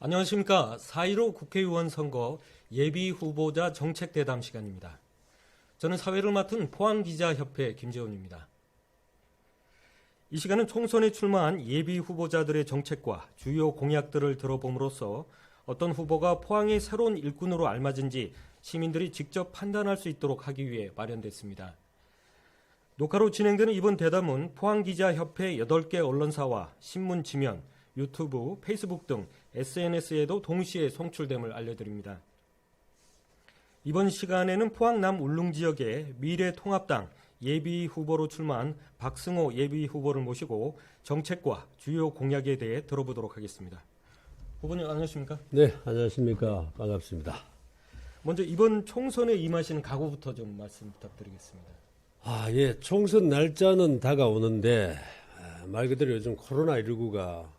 안녕하십니까. 4.15 국회의원 선거 예비 후보자 정책 대담 시간입니다. 저는 사회를 맡은 포항기자협회 김재훈입니다. 이 시간은 총선에 출마한 예비 후보자들의 정책과 주요 공약들을 들어봄으로써 어떤 후보가 포항의 새로운 일꾼으로 알맞은지 시민들이 직접 판단할 수 있도록 하기 위해 마련됐습니다. 녹화로 진행되는 이번 대담은 포항기자협회 8개 언론사와 신문 지면, 유튜브, 페이스북 등 SNS에도 동시에 송출됨을 알려드립니다. 이번 시간에는 포항 남 울릉 지역의 미래통합당 예비 후보로 출마한 박승호 예비 후보를 모시고 정책과 주요 공약에 대해 들어보도록 하겠습니다. 후보님 안녕하십니까? 네, 안녕하십니까. 반갑습니다. 먼저 이번 총선에 임하시는 각오부터 좀 말씀 부탁드리겠습니다. 예, 총선 날짜는 다가오는데 말 그대로 요즘 코로나19가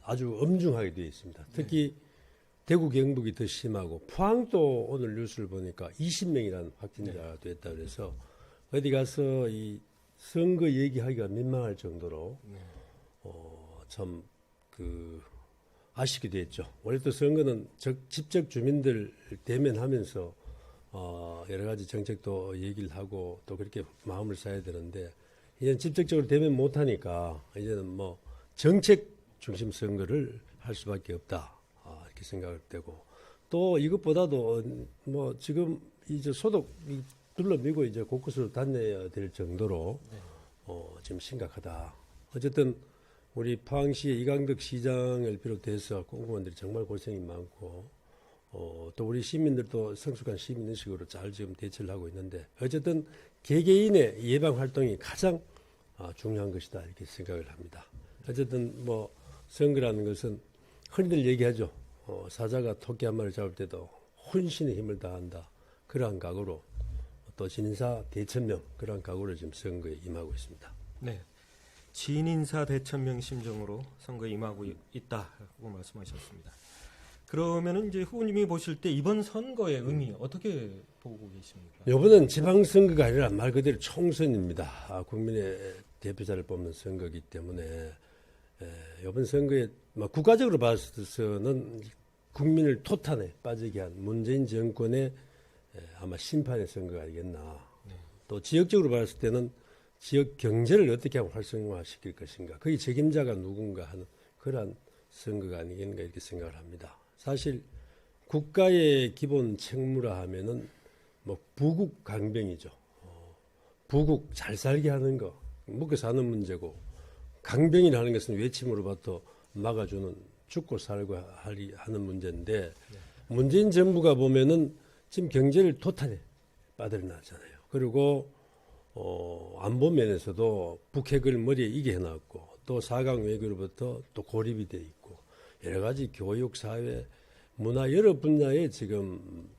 아주 엄중하게 되어 있습니다. 특히 대구 경북이 더 심하고 포항도 오늘 뉴스를 보니까 20명이라는 확진자가 됐다 그래서 어디 가서 이 선거 얘기하기가 민망할 정도로 참 아쉽게 됐죠. 원래 또 선거는 직접 주민들 대면하면서 여러 가지 정책도 얘기를 하고 또 그렇게 마음을 쌓아야 되는데 이제는 직접적으로 대면 못하니까 이제는 뭐 정책 중심 선거를 할 수밖에 없다 이렇게 생각을 되고 또 이것보다도 뭐 지금 이제 소독 둘러미고 이제 곳곳으로 다녀야 될 정도로 지금 심각하다. 어쨌든 우리 포항시의 이강덕 시장을 비롯해서 공무원들이 정말 고생이 많고 또 우리 시민들도 성숙한 시민의식으로 잘 지금 대처를 하고 있는데 어쨌든 개개인의 예방 활동이 가장 중요한 것이다 이렇게 생각을 합니다. 어쨌든 뭐 선거라는 것은 흔히들 얘기하죠. 사자가 토끼 한 마리 잡을 때도 혼신의 힘을 다한다. 그러한 각오로 또 진인사 대천명 그러한 각오로 지금 선거에 임하고 있습니다. 네, 진인사 대천명 심정으로 선거에 임하고 있다고 말씀하셨습니다. 그러면은 이제 후보님이 보실 때 이번 선거의 의미 어떻게 보고 계십니까? 이번엔 지방선거가 아니라 말 그대로 총선입니다. 국민의 대표자를 뽑는 선거이기 때문에 이번 선거에 국가적으로 봐서는 국민을 토탄에 빠지게 한 문재인 정권의 아마 심판의 선거가 아니겠나. 또 지역적으로 봤을 때는 지역 경제를 어떻게 하면 활성화시킬 것인가. 거기 책임자가 누군가 하는 그러한 선거가 아니겠는가 이렇게 생각을 합니다. 사실 국가의 기본 책무라 하면은 뭐 부국 강병이죠. 부국 잘 살게 하는 거, 먹고 사는 문제고 강병이라는 것은 외침으로부터 막아주는 죽고 살고 하는 문제인데 문재인 정부가 보면은 지금 경제를 토탈에 빠들어놨잖아요. 그리고 안보 면에서도 북핵을 머리에 이게 해놨고 또 4강 외교로부터 또 고립이 돼 있고 여러 가지 교육, 사회, 문화 여러 분야에 지금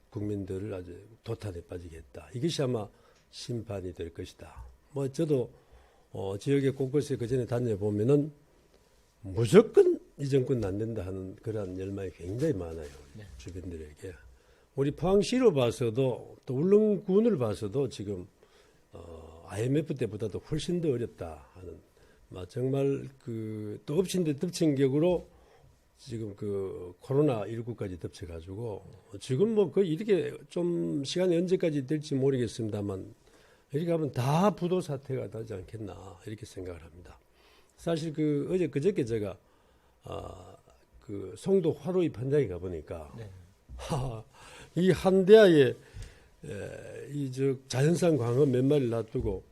국민들을 아주 도탄에 빠지게 했다. 이것이 아마 심판이 될 것이다. 뭐 저도 지역의 곳곳에 그전에 다녀보면은 무조건 이 정권 안 된다 하는 그러한 열망이 굉장히 많아요. 주변들에게. 우리 포항시로 봐서도 또 울릉군을 봐서도 지금 IMF 때보다도 훨씬 더 어렵다 하는 정말 또 엎친 데 덮친 격으로 지금 코로나19까지 덮쳐가지고 지금 뭐 거의 이렇게 좀 시간이 언제까지 될지 모르겠습니다만 이렇게 하면 다 부도 사태가 나지 않겠나 이렇게 생각을 합니다. 사실 어제 그저께 제가 송도 화로입 현장에 가보니까 이 한대하에 자연산 광어 몇 마리를 놔두고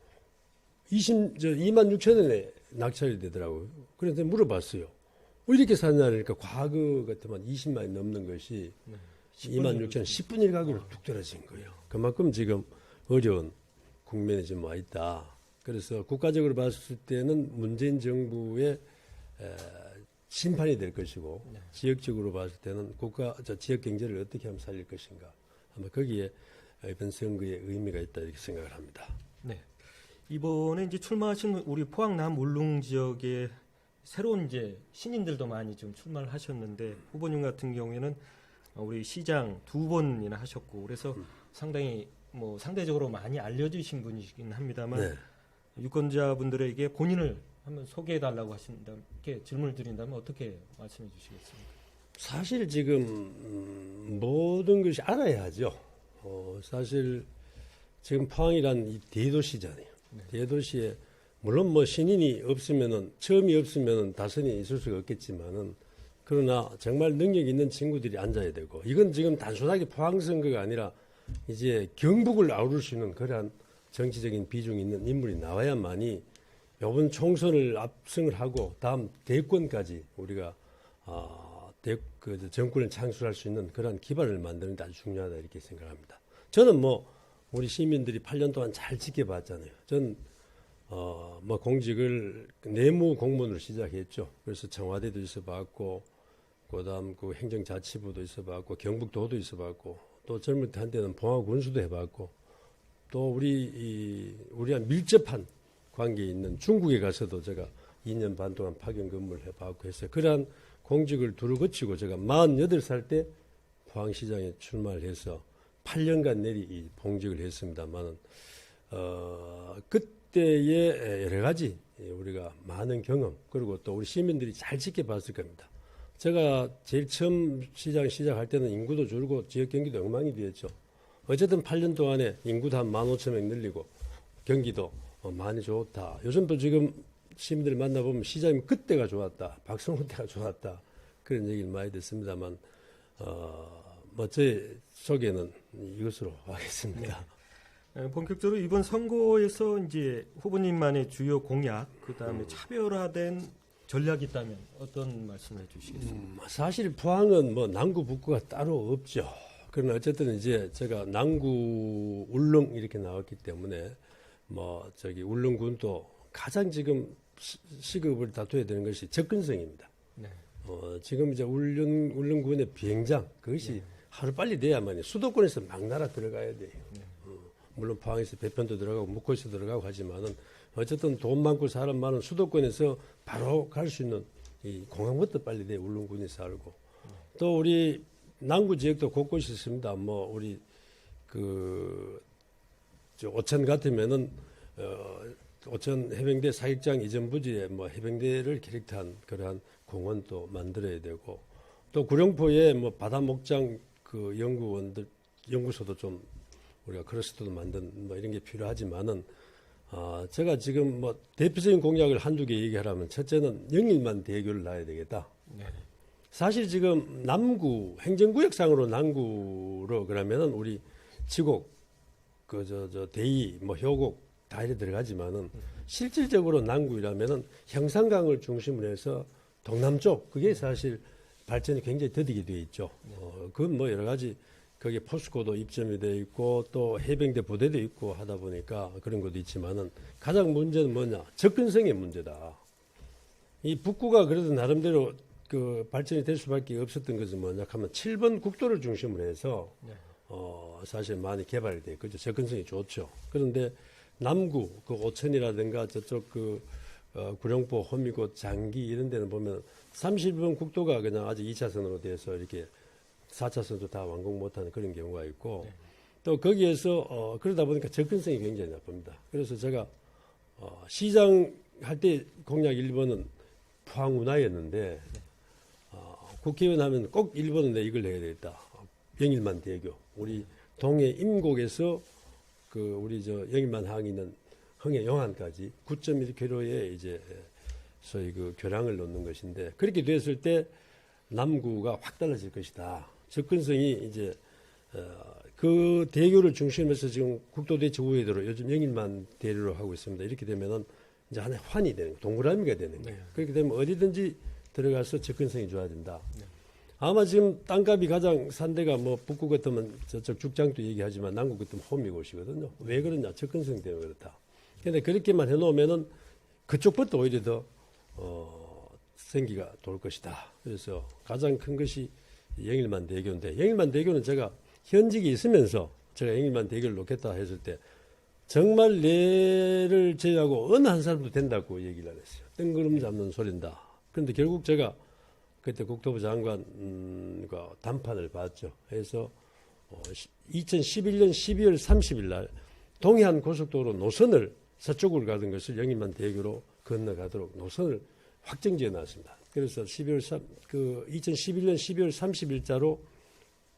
26,000원에 낙찰이 되더라고요. 그래서 물어봤어요. 왜 이렇게 샀냐 그러니까 과거 같으면 20만이 넘는 것이 26,000원 10분의 1 가격으로 뚝 떨어진 거예요. 그만큼 지금 어려운 국면에 지금 와 있다. 그래서 국가적으로 봤을 때는 문재인 정부의 심판이 될 것이고 지역적으로 봤을 때는 지역 경제를 어떻게 하면 살릴 것인가. 아마 거기에 이번 선거의 의미가 있다 이렇게 생각을 합니다. 네. 이번에 이제 출마하신 우리 포항 남 울릉 지역에 새로운 이제 신인들도 많이 좀 출마를 하셨는데 후보님 같은 경우에는 우리 시장 2번이나 하셨고 그래서 상당히 뭐 상대적으로 많이 알려주신 분이시긴 합니다만 유권자분들에게 본인을 한번 소개해달라고 하신다면 이렇게 질문을 드린다면 어떻게 말씀해 주시겠습니까? 사실 지금 모든 것이 알아야 하죠. 사실 지금 포항이란 이 대도시잖아요. 대도시에 물론 뭐 신인이 없으면은 처음이 없으면은 다선이 있을 수가 없겠지만은 그러나 정말 능력 있는 친구들이 앉아야 되고 이건 지금 단순하게 포항 선거가 아니라 이제 경북을 아우를 수 있는 그러한 정치적인 비중이 있는 인물이 나와야만이 이번 총선을 압승을 하고 다음 대권까지 우리가 그 정권을 창출할 수 있는 그런 기반을 만드는 데 아주 중요하다 이렇게 생각합니다. 저는 뭐 우리 시민들이 8년 동안 잘 지켜봤잖아요. 전 뭐 공직을 내무 공무원으로 시작했죠. 그래서 청와대도 있어봤고, 그다음 그 행정자치부도 있어봤고, 경북도도 있어봤고, 또 젊을 때 한때는 봉화군수도 해봤고, 또 우리랑 밀접한 관계에 있는 중국에 가서도 제가 2년 반 동안 파견 근무를 해봤고 해서 그러한 공직을 두루 거치고 제가 48살 때 포항시장에 출마를 해서 8년간 내리 이 봉직을 했습니다만은 그때의 여러 가지 우리가 많은 경험 그리고 또 우리 시민들이 잘 지켜봤을 겁니다. 제가 제일 처음 시작할 때는 인구도 줄고 지역 경기도 엉망이 되었죠. 어쨌든 8년 동안에 인구도 한 15,000명 늘리고 경기도 많이 좋다. 요즘도 지금 시민들 만나보면 시장님 그때가 좋았다. 박성호 때가 좋았다. 그런 얘기를 많이 듣습니다만 뭐 제 소개는 이것으로 하겠습니다. 네. 본격적으로 이번 선거에서 이제 후보님만의 주요 공약, 그다음에 차별화된 전략이 있다면 어떤 말씀을 해주시겠습니까? 사실 포항은 뭐 남구 북구가 따로 없죠. 그러나 어쨌든 이제 제가 남구 울릉 이렇게 나왔기 때문에 뭐 저기 울릉군도 가장 지금 시급을 다퉈야 되는 것이 접근성입니다. 네. 지금 이제 울릉군의 비행장 그것이 하루 빨리 돼야만이 수도권에서 막 날아 들어가야 돼요. 물론 포항에서 배편도 들어가고 묵호에서 들어가고 하지만은 어쨌든 돈 많고 사람 많은 수도권에서 바로 갈 수 있는 이 공항부터 빨리 돼 울릉군이 살고 또 우리 남구 지역도 곳곳이 있습니다. 뭐 우리 저 오천 같으면은 오천 해병대 사격장 이전 부지에 뭐 해병대를 캐릭터한 그러한 공원도 만들어야 되고 또 구룡포에 뭐 바다 목장 그 연구소도 좀 우리가 크러스터도 만든 뭐 이런 게 필요하지만은 제가 지금 뭐 대표적인 공약을 한두 개 얘기하라면 첫째는 영일만 대교를 놔야 되겠다. 네. 사실 지금 남구 행정구역상으로 남구로 그러면은 우리 지곡 저 대이 뭐 효곡 다 이래 들어가지만은 실질적으로 남구이라면은 형산강을 중심으로 해서 동남쪽 그게 사실 발전이 굉장히 더디게 되어 있죠. 그건 뭐 여러 가지 거기에 포스코도 입점이 되어 있고 또 해병대 부대도 있고 하다 보니까 그런 것도 있지만은 가장 문제는 뭐냐 접근성의 문제다. 이 북구가 그래도 나름대로 그 발전이 될 수밖에 없었던 것은 뭐냐 하면 7번 국도를 중심으로 해서 사실 많이 개발이 돼 있거든요. 접근성이 좋죠. 그런데 남구 그 오천이라든가 저쪽 구룡포, 호미곶, 장기 이런 데는 보면 30번 국도가 그냥 아직 2차선으로 돼서 이렇게 4차선도 다 완공 못하는 그런 경우가 있고 또 거기에서 그러다 보니까 접근성이 굉장히 나쁩니다. 그래서 제가 시장 할 때 공약 1번은 포항 운하였는데 국회의원 하면 꼭 1번은 내 이걸 해야 되겠다. 영일만 대교. 우리 동해 임곡에서 그 우리 저 영일만 항이 있는 흥해 영안까지 9.1km에 이제 소위 그 교량을 놓는 것인데 그렇게 됐을 때 남구가 확 달라질 것이다. 접근성이 이제 그 대교를 중심으로 해서 지금 국도대체 우회도로 요즘 영일만 대로로 하고 있습니다. 이렇게 되면은 이제 하나의 환이 되는 거예요. 동그라미가 되는 거예요. 그렇게 되면 어디든지 들어가서 접근성이 좋아진다. 아마 지금 땅값이 가장 산 데가 뭐 북구 같으면 저쪽 죽장도 얘기하지만 남구 같으면 호미곶이거든요. 왜 그러냐? 접근성 때문에 그렇다. 근데 그렇게만 해놓으면은 그쪽부터 오히려 더 생기가 돌 것이다. 그래서 가장 큰 것이 영일만 대교인데 영일만 대교는 제가 현직이 있으면서 제가 영일만 대교를 놓겠다 했을 때 정말 내를 제외하고 어느 한 사람도 된다고 얘기를 안 했어요. 뜬구름 잡는 소린다. 그런데 결국 제가 그때 국토부 장관과 담판을 봤죠. 그래서 2011년 12월 30일 날 동해안 고속도로 노선을 서쪽으로 가던 것을 영일만 대교로 건너가도록 노선을 확정지어 놨습니다. 그래서 2011년 12월 30일자로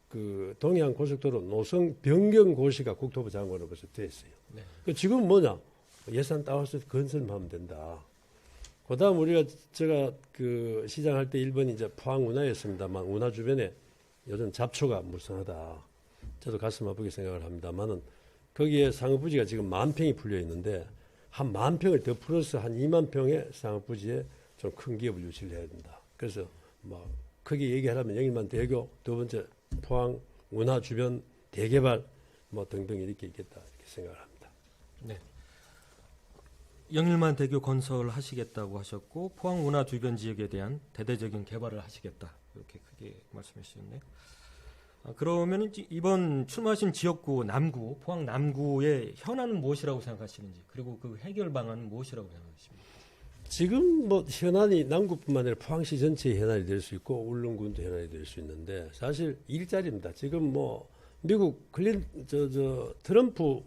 그 동해안 고속도로 노선 변경 고시가 국토부 장관으로 벌써 됐어요. 네. 지금 뭐냐? 예산 따와서 건설하면 된다. 그다음 제가 그 시장할 때 1번이 이제 포항 운하였습니다만 운하 주변에 요즘 잡초가 무성하다. 저도 가슴 아프게 생각을 합니다만은 거기에 상업부지가 지금 10,000평이 풀려 있는데 한 10,000평을 더 풀어서 한 2만 평의 상업부지에 좀 큰 기업을 유치를 해야 된다. 그래서 뭐 크게 얘기하려면 영일만 대교, 두 번째 포항 운하 주변 대개발 뭐 등등 이렇게 있겠다 이렇게 생각을 합니다. 네. 영일만 대교 건설하시겠다고 하셨고 포항 운하 주변 지역에 대한 대대적인 개발을 하시겠다 이렇게 크게 말씀해 주셨네요. 그러면 이번 출마하신 지역구 남구 포항 남구의 현안은 무엇이라고 생각하시는지 그리고 그 해결 방안은 무엇이라고 생각하십니까? 지금 뭐 현안이 남구뿐만 아니라 포항시 전체의 현안이 될 수 있고 울릉군도 현안이 될 수 있는데 사실 일자리입니다. 지금 뭐 미국 트럼프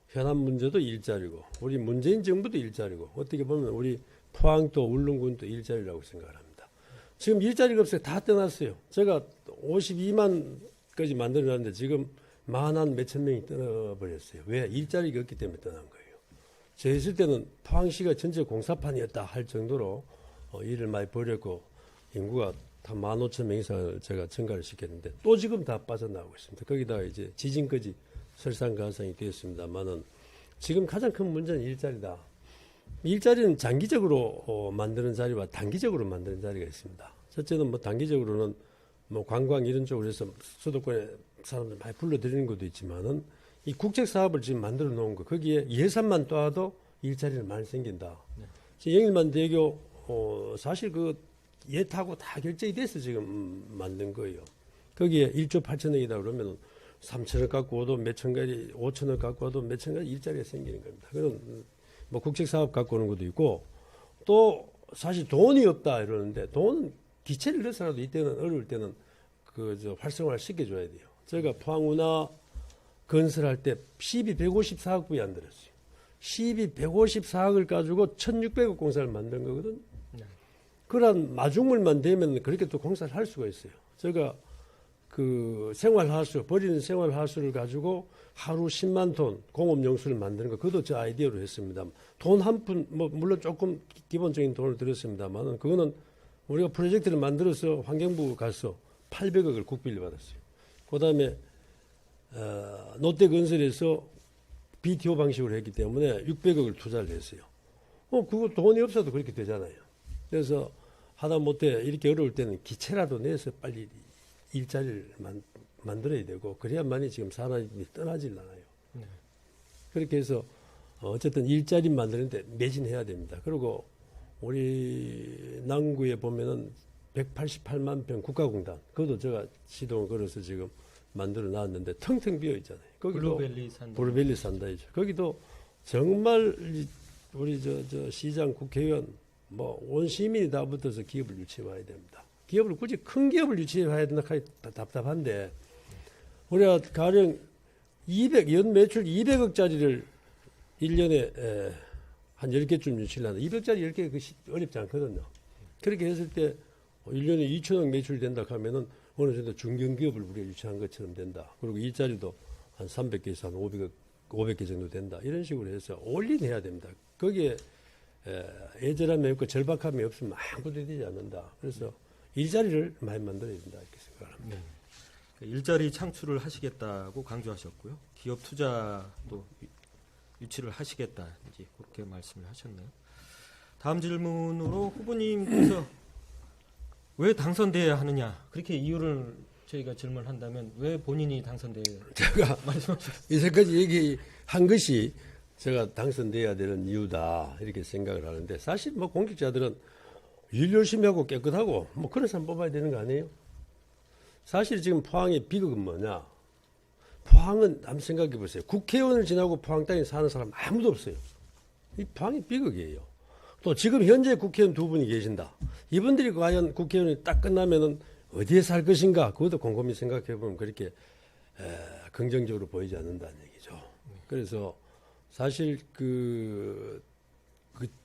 현안 문제도 일자리고 우리 문재인 정부도 일자리고 어떻게 보면 우리 포항도 울릉군도 일자리라고 생각을 합니다. 지금 일자리가 없어요. 다 떠났어요. 제가 52만까지 만들어놨는데 지금 만한 몇천 명이 떠나버렸어요. 왜? 일자리가 없기 때문에 떠난 거예요. 저 있을 때는 포항시가 전체 공사판이었다 할 정도로 일을 많이 벌였고 인구가 한 15,000명 이상을 제가 증가를 시켰는데 또 지금 다 빠져나오고 있습니다. 거기다가 이제 지진까지 설상 가능성이 되었습니다만은 지금 가장 큰 문제는 일자리다. 일자리는 장기적으로 만드는 자리와 단기적으로 만드는 자리가 있습니다. 첫째는 뭐 단기적으로는 뭐 관광 이런 쪽으로 해서 수도권에 사람들 많이 불러들이는 것도 있지만은 이 국책 사업을 지금 만들어 놓은 거 거기에 예산만 따도 일자리는 많이 생긴다. 네. 영일만 대교 사실 그 예타고 다 결정이 돼서 지금 만든 거예요. 거기에 1조 8천억이다 그러면 3천억 갖고 와도 몇천 가지, 5천억 갖고 와도 몇천 가지 일자리가 생기는 겁니다. 그런 뭐 국책 사업 갖고 오는 것도 있고 또 사실 돈이 없다 이러는데 돈은 기체를 넣어서라도 이때는 어려울 때는 활성화를 시켜줘야 돼요. 저희가 포항운하 건설할 때 시비 154억 불이 안 들었어요. 시비 154억을 가지고 1,600억 공사를 만든 거거든. 네. 그런 마중물만 되면 그렇게 또 공사를 할 수가 있어요. 제가 그 생활하수, 버리는 생활하수를 가지고 하루 10만 톤 공업용수를 만드는 거, 그것도 저 아이디어로 했습니다. 돈 한 푼, 뭐, 물론 조금 기본적인 돈을 들였습니다만은, 그거는 우리가 프로젝트를 만들어서 환경부 가서 800억을 국비를 받았어요. 그 다음에, 롯데건설에서 BTO 방식으로 했기 때문에 600억을 투자를 했어요. 그거 돈이 없어도 그렇게 되잖아요. 그래서 하다못해 이렇게 어려울 때는 기체라도 내서 빨리 일자리를 만들어야 되고 그래야만이 지금 사람이 떠나질 않아요. 네. 그렇게 해서 어쨌든 일자리 만드는데 매진해야 됩니다. 그리고 우리 남구에 보면은 188만 평 국가공단 그것도 제가 시동을 걸어서 지금 만들어 놨는데 텅텅 비어 있잖아요. 거기도 블루벨리 산다이죠. 거기도 정말 우리 저 시장 국회의원 뭐 온 시민이 다 붙어서 기업을 유치해야 됩니다. 기업을 굳이 큰 기업을 유치해야 된다 하기 답답한데 우리가 가령 연 매출 200억짜리를 1년에 한 10개쯤 유치를 하는데 200억짜리 10개 어렵지 않거든요. 그렇게 했을 때 1년에 2천억 매출 된다 하면은 어느 정도 중견기업을 우리가 유치한 것처럼 된다. 그리고 일자리도 한 300개에서 한 500개 정도 된다. 이런 식으로 해서 올인해야 됩니다. 거기에 애절함이 없고 절박함이 없으면 아무것도 되지 않는다. 그래서 일자리를 많이 만들어야 된다 이렇게 생각합니다. 네. 일자리 창출을 하시겠다고 강조하셨고요. 기업 투자도 유치를 하시겠다 이제 그렇게 말씀을 하셨네요. 다음 질문으로 후보님께서 왜 당선돼야 하느냐 그렇게 이유를 저희가 질문한다면 왜 본인이 당선돼야 제가 이제까지 얘기한 것이 제가 당선돼야 되는 이유다 이렇게 생각을 하는데 사실 뭐 공직자들은 일 열심히 하고 깨끗하고 뭐 그런 사람 뽑아야 되는 거 아니에요? 사실 지금 포항의 비극은 뭐냐? 포항은 한번 생각해 보세요. 국회의원을 지나고 포항 땅에 사는 사람 아무도 없어요. 이 포항이 비극이에요. 또 지금 현재 국회의원 두 분이 계신다. 이분들이 과연 국회의원이 딱 끝나면은 어디에 살 것인가? 그것도 곰곰이 생각해 보면 그렇게 긍정적으로 보이지 않는다는 얘기죠. 그래서 사실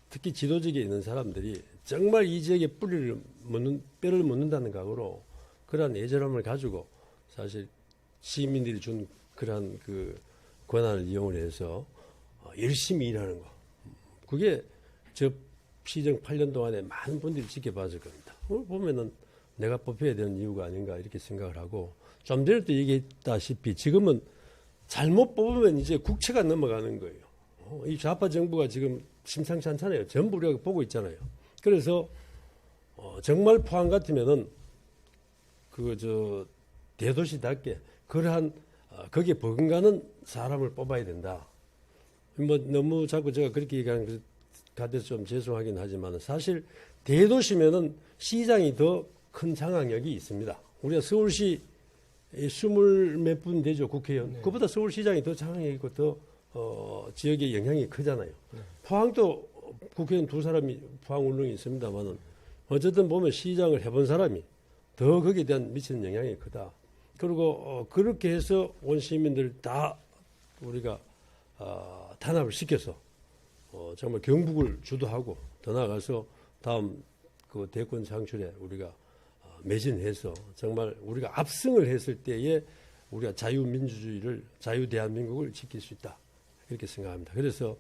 특히 지도직에 있는 사람들이 정말 이 지역에 뼈를 묻는다는 각오로 그러한 애절함을 가지고 사실 시민들이 준 그러한 그 권한을 이용을 해서 열심히 일하는 거. 그게 저 시정 8년 동안에 많은 분들이 지켜봤을 겁니다. 그걸 보면은 내가 뽑혀야 되는 이유가 아닌가 이렇게 생각을 하고 좀 전에도 얘기했다시피 지금은 잘못 뽑으면 이제 국채가 넘어가는 거예요. 이 좌파 정부가 지금 심상치 않잖아요. 전부 우리가 보고 있잖아요. 그래서 정말 포항 같으면은 대도시답게 그러한 거기에 버금가는 사람을 뽑아야 된다. 뭐 너무 자꾸 제가 그렇게 얘기하는 것 같아서 좀 죄송하긴 하지만 사실 대도시면은 시장이 더 큰 장악력이 있습니다. 우리가 서울시 20몇 분 되죠, 국회의원. 네. 그보다 서울시장이 더 장악력이 있고 더 지역의 영향이 크잖아요. 네. 포항도 국회의원 두 사람이 포항 울릉이 있습니다만은 어쨌든 보면 시장을 해본 사람이 더 거기에 대한 미치는 영향이 크다. 그리고 그렇게 해서 온 시민들 다 우리가 단합을 시켜서 정말 경북을 주도하고 더 나아가서 다음 그 대권 창출에 우리가 매진해서 정말 우리가 압승을 했을 때에 우리가 자유민주주의를 자유대한민국을 지킬 수 있다 이렇게 생각합니다. 그래서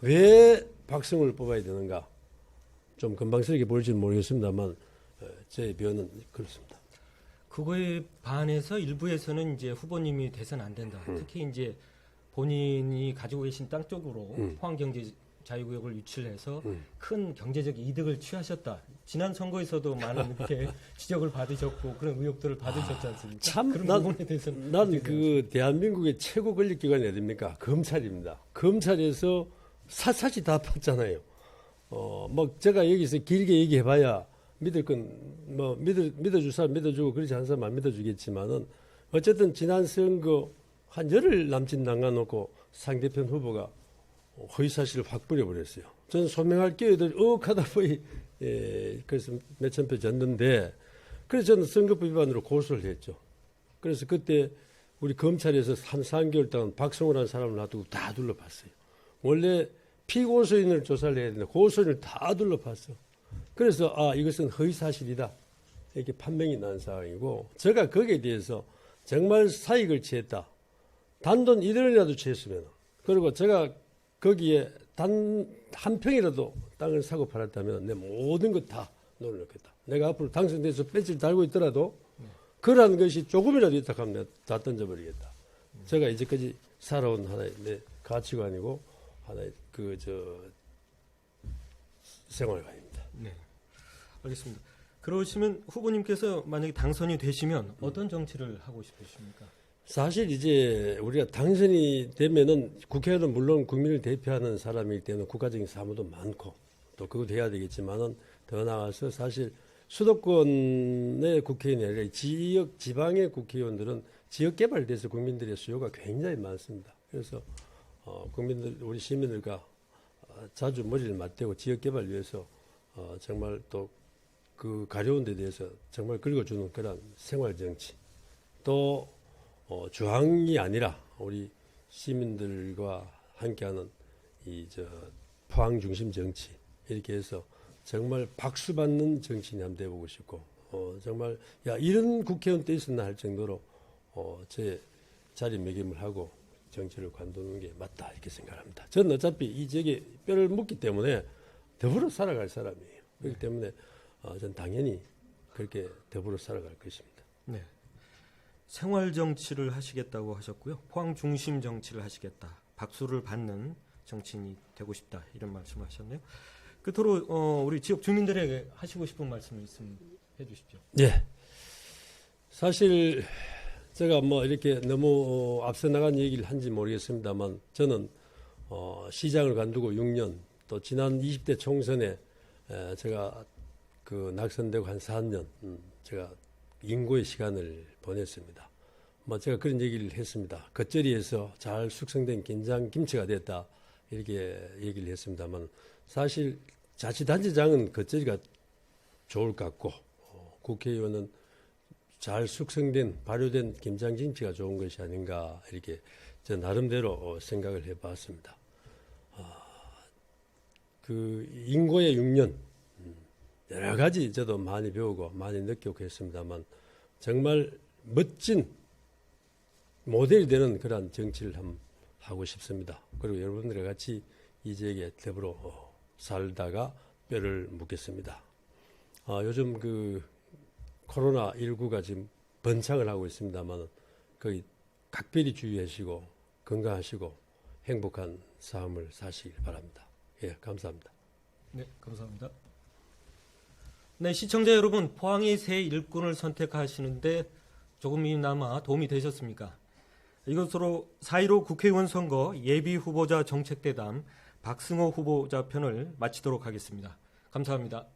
왜 박성을 뽑아야 되는가 좀 금방스럽게 보일지는 모르겠습니다만 제 변은 그렇습니다. 그거에 반해서 일부에서는 이제 후보님이 돼서는 안 된다. 특히 이제 본인이 가지고 계신 땅 쪽으로 포항경제자유구역을 유치해서 큰 경제적 이득을 취하셨다. 지난 선거에서도 많은 이렇게 지적을 받으셨고 그런 의혹들을 받으셨지 않습니까? 참, 그런 부분에 대해서는 난 그 대한민국의 최고 권력기관이 어딥니까? 검찰입니다. 검찰에서 사사시 다 봤잖아요. 뭐 제가 여기서 길게 얘기해봐야 믿을 건 뭐 믿어줄 사람 믿어주고 그렇지 않은 사람 안 믿어주겠지만은 어쨌든 지난 선거 한 열흘 남짓 남겨놓고 상대편 후보가 허위사실을 확 뿌려버렸어요. 저는 소명할 기회들 하다 보니 그래서 몇천 표 졌는데 그래서 저는 선거법 위반으로 고소를 했죠. 그래서 그때 우리 검찰에서 한 3개월 동안 박성호라는 사람을 놔두고 다 둘러봤어요. 원래 피고소인을 조사를 해야 되는데 고소인을 다 둘러봤어. 그래서 이것은 허위사실이다 이렇게 판명이 난 상황이고 제가 거기에 대해서 정말 사익을 취했다. 단돈 1원이라도 취했으면 그리고 제가 거기에 단 한 평이라도 땅을 사고 팔았다면 내 모든 것 다 넣어놓겠다. 내가 앞으로 당선돼서 배지를 달고 있더라도 그러한 것이 조금이라도 있다 하면 내가 다 던져버리겠다. 제가 이제까지 살아온 하나의 내 가치관이고 하나의 생활관입니다. 네, 알겠습니다. 그러시면 후보님께서 만약에 당선이 되시면 어떤 정치를 하고 싶으십니까? 사실 이제 우리가 당선이 되면은 국회의원은 물론 국민을 대표하는 사람이기 때문에 국가적인 사무도 많고 또 그것도 해야 되겠지만은 더 나아가서 사실 수도권의 국회의원이 아니라 지역 지방의 국회의원들은 지역 개발돼서 국민들의 수요가 굉장히 많습니다. 그래서 국민들 우리 시민들과 자주 머리를 맞대고 지역 개발 위해서 정말 또 그 가려운 데 대해서 정말 긁어주는 그런 생활 정치 또 중앙이 아니라 우리 시민들과 함께하는 포항 중심 정치 이렇게 해서 정말 박수 받는 정치인이 한번 돼보고 싶고 정말 이런 국회의원 때 있었나 할 정도로 제 자리매김을 하고 정치를 관두는 게 맞다 이렇게 생각합니다. 저는 어차피 이 지역에 뼈를 묻기 때문에 더불어 살아갈 사람이에요. 그렇기 때문에 저는 당연히 그렇게 더불어 살아갈 것입니다. 네. 생활 정치를 하시겠다고 하셨고요. 포항 중심 정치를 하시겠다. 박수를 받는 정치인이 되고 싶다. 이런 말씀을 하셨네요. 끝으로 우리 지역 주민들에게 하시고 싶은 말씀을 있으면 해주십시오. 네. 사실 제가 뭐 이렇게 너무 앞서 나간 얘기를 한지 모르겠습니다만 저는 시장을 관두고 6년 또 지난 20대 총선에 제가 낙선되고 한 4년 제가 인고의 시간을 보냈습니다. 뭐 제가 그런 얘기를 했습니다. 겉절이에서 잘 숙성된 김장 김치가 됐다 이렇게 얘기를 했습니다만 사실 자치단체장은 겉절이가 좋을 것 같고 국회의원은 잘 숙성된 발효된 김장 김치가 좋은 것이 아닌가 이렇게 저 나름대로 생각을 해봤습니다. 그 인고의 6년 여러 가지 저도 많이 배우고 많이 느끼고 했습니다만 정말 멋진 모델이 되는 그런 정치를 하고 싶습니다. 그리고 여러분들과 같이 이 지역에 더불어 살다가 뼈를 묻겠습니다. 요즘 그 코로나19가 지금 번창을 하고 있습니다만 거의 각별히 주의하시고 건강하시고 행복한 삶을 사시길 바랍니다. 예, 감사합니다. 네, 감사합니다. 네, 시청자 여러분, 포항의 새 일꾼을 선택하시는데 조금이나마 도움이 되셨습니까? 이것으로 4.15 국회의원 선거 예비 후보자 정책대담 박승호 후보자 편을 마치도록 하겠습니다. 감사합니다.